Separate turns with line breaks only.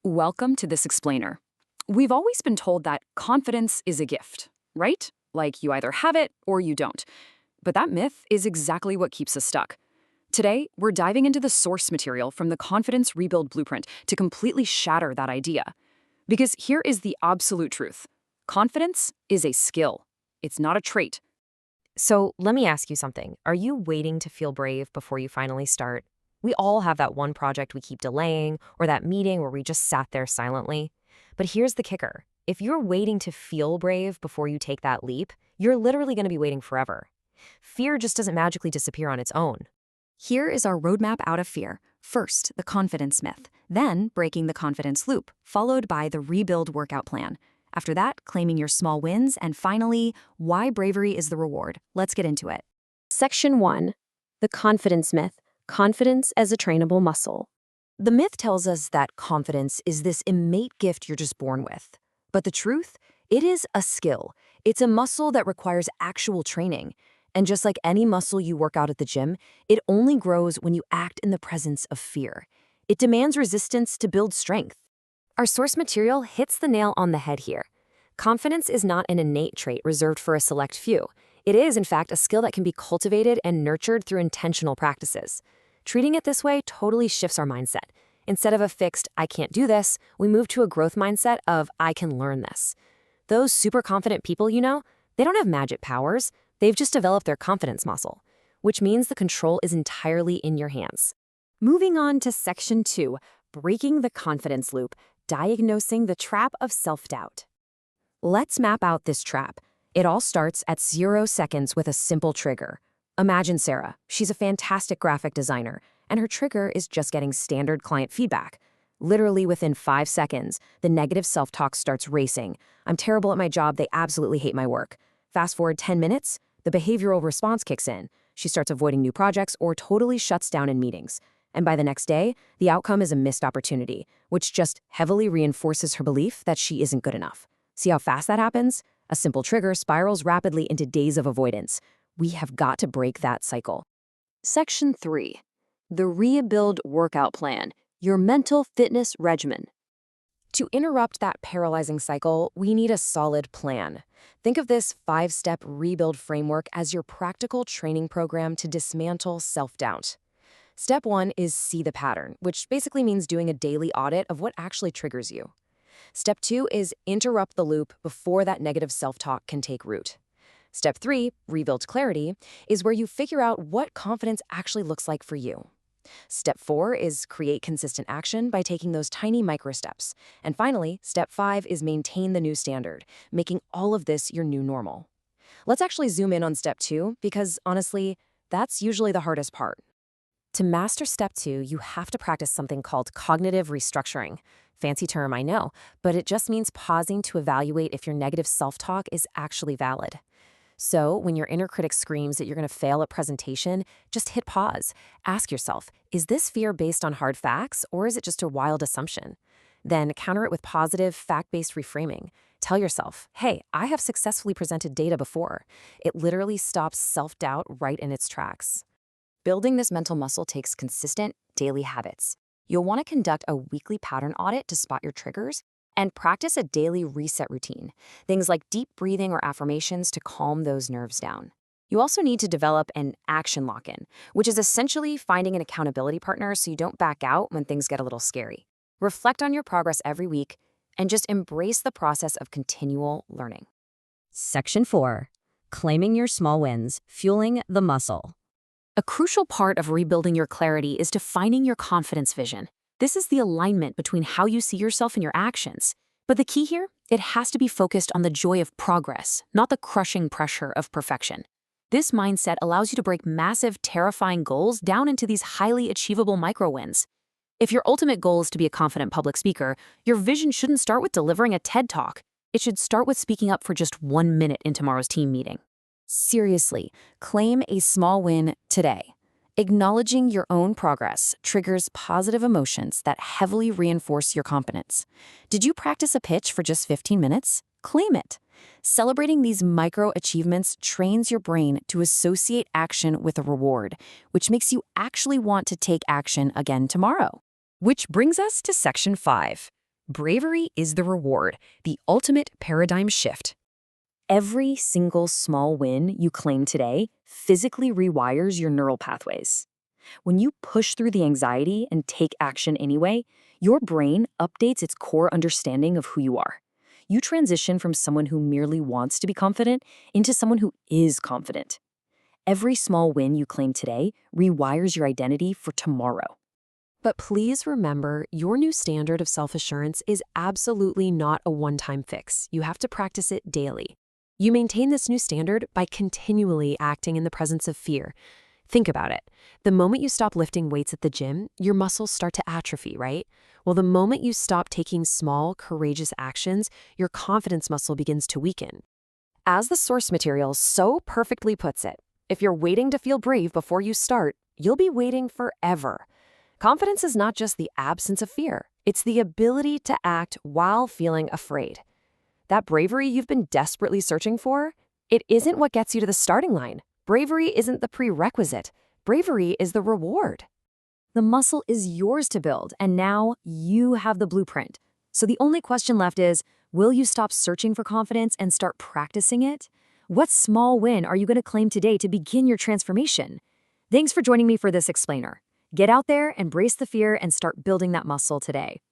Welcome to This Explainer. We've always been told that confidence is a gift, right? Like you either have it or you don't. But that myth is exactly what keeps us stuck. Today, we're diving into the source material from the Confidence Rebuild Blueprint to completely shatter that idea. Because here is the absolute truth. Confidence is a skill. It's not a trait.
So let me ask you something. Are you waiting to feel brave before you finally start? We all have that one project we keep delaying or that meeting where we just sat there silently. But here's the kicker. If you're waiting to feel brave before you take that leap, you're literally going to be waiting forever. Fear just doesn't magically disappear on its own.
Here is our roadmap out of fear. First, the confidence myth, then breaking the confidence loop, followed by the rebuild workout plan. After that, claiming your small wins, and finally, why bravery is the reward. Let's get into it.
Section 1. The confidence myth. Confidence as a trainable muscle.
The myth tells us that confidence is this innate gift you're just born with. But the truth? It is a skill. It's a muscle that requires actual training. And just like any muscle you work out at the gym, it only grows when you act in the presence of fear. It demands resistance to build strength. Our source material hits the nail on the head here. Confidence is not an innate trait reserved for a select few. It is, in fact, a skill that can be cultivated and nurtured through intentional practices. Treating it this way totally shifts our mindset. Instead of a fixed, I can't do this, we move to a growth mindset of, I can learn this. Those super confident people, they don't have magic powers. They've just developed their confidence muscle, which means the control is entirely in your hands.
Moving on to Section 2. Breaking the confidence loop. Diagnosing the trap of self-doubt.
Let's map out this trap. It all starts at 0 seconds with a simple trigger. Imagine Sarah. She's a fantastic graphic designer, and her trigger is just getting standard client feedback. Literally within 5 seconds, the negative self-talk starts racing. I'm terrible at my job, they absolutely hate my work. Fast forward 10 minutes, the behavioral response kicks in. She starts avoiding new projects or totally shuts down in meetings. And by the next day, the outcome is a missed opportunity, which just heavily reinforces her belief that she isn't good enough. See how fast that happens? A simple trigger spirals rapidly into days of avoidance. We have got to break that cycle.
Section 3. The rebuild workout plan. Your mental fitness regimen.
To interrupt that paralyzing cycle, we need a solid plan. Think of this 5-step rebuild framework as your practical training program to dismantle self-doubt. Step 1 is see the pattern, which basically means doing a daily audit of what actually triggers you. Step 2 is interrupt the loop before that negative self-talk can take root. Step 3, rebuild clarity, is where you figure out what confidence actually looks like for you. Step 4 is create consistent action by taking those tiny micro steps. And finally, Step 5 is maintain the new standard, making all of this your new normal. Let's actually zoom in on Step 2 because, honestly, that's usually the hardest part. To master Step 2, you have to practice something called cognitive restructuring. Fancy term, I know, but it just means pausing to evaluate if your negative self-talk is actually valid. So when your inner critic screams that you're going to fail at presentation, just hit pause. Ask yourself, is this fear based on hard facts or is it just a wild assumption? Then counter it with positive, fact-based reframing. Tell yourself, hey, I have successfully presented data before. It literally stops self-doubt right in its tracks. Building this mental muscle takes consistent, daily habits. You'll want to conduct a weekly pattern audit to spot your triggers and practice a daily reset routine, things like deep breathing or affirmations to calm those nerves down. You also need to develop an action lock-in, which is essentially finding an accountability partner so you don't back out when things get a little scary. Reflect on your progress every week and just embrace the process of continual learning.
Section 4. Claiming your small wins, fueling the muscle.
A crucial part of rebuilding your clarity is defining your confidence vision. This is the alignment between how you see yourself and your actions. But the key here, it has to be focused on the joy of progress, not the crushing pressure of perfection. This mindset allows you to break massive, terrifying goals down into these highly achievable micro-wins. If your ultimate goal is to be a confident public speaker, your vision shouldn't start with delivering a TED Talk. It should start with speaking up for just 1 minute in tomorrow's team meeting. Seriously, claim a small win today. Acknowledging your own progress triggers positive emotions that heavily reinforce your confidence. Did you practice a pitch for just 15 minutes? Claim it. Celebrating these micro achievements trains your brain to associate action with a reward, which makes you actually want to take action again tomorrow.
Which brings us to Section 5. Bravery is the reward, the ultimate paradigm shift.
Every single small win you claim today physically rewires your neural pathways. When you push through the anxiety and take action anyway, your brain updates its core understanding of who you are. You transition from someone who merely wants to be confident into someone who is confident. Every small win you claim today rewires your identity for tomorrow.
But please remember, your new standard of self-assurance is absolutely not a one-time fix. You have to practice it daily. You maintain this new standard by continually acting in the presence of fear. Think about it. The moment you stop lifting weights at the gym, your muscles start to atrophy, right? Well, the moment you stop taking small, courageous actions, your confidence muscle begins to weaken. As the source material so perfectly puts it, if you're waiting to feel brave before you start, you'll be waiting forever. Confidence is not just the absence of fear. It's the ability to act while feeling afraid. That bravery you've been desperately searching for, it isn't what gets you to the starting line. Bravery isn't the prerequisite. Bravery is the reward.
The muscle is yours to build, and now you have the blueprint. So the only question left is, will you stop searching for confidence and start practicing it? What small win are you going to claim today to begin your transformation? Thanks for joining me for this explainer. Get out there, embrace the fear, and start building that muscle today.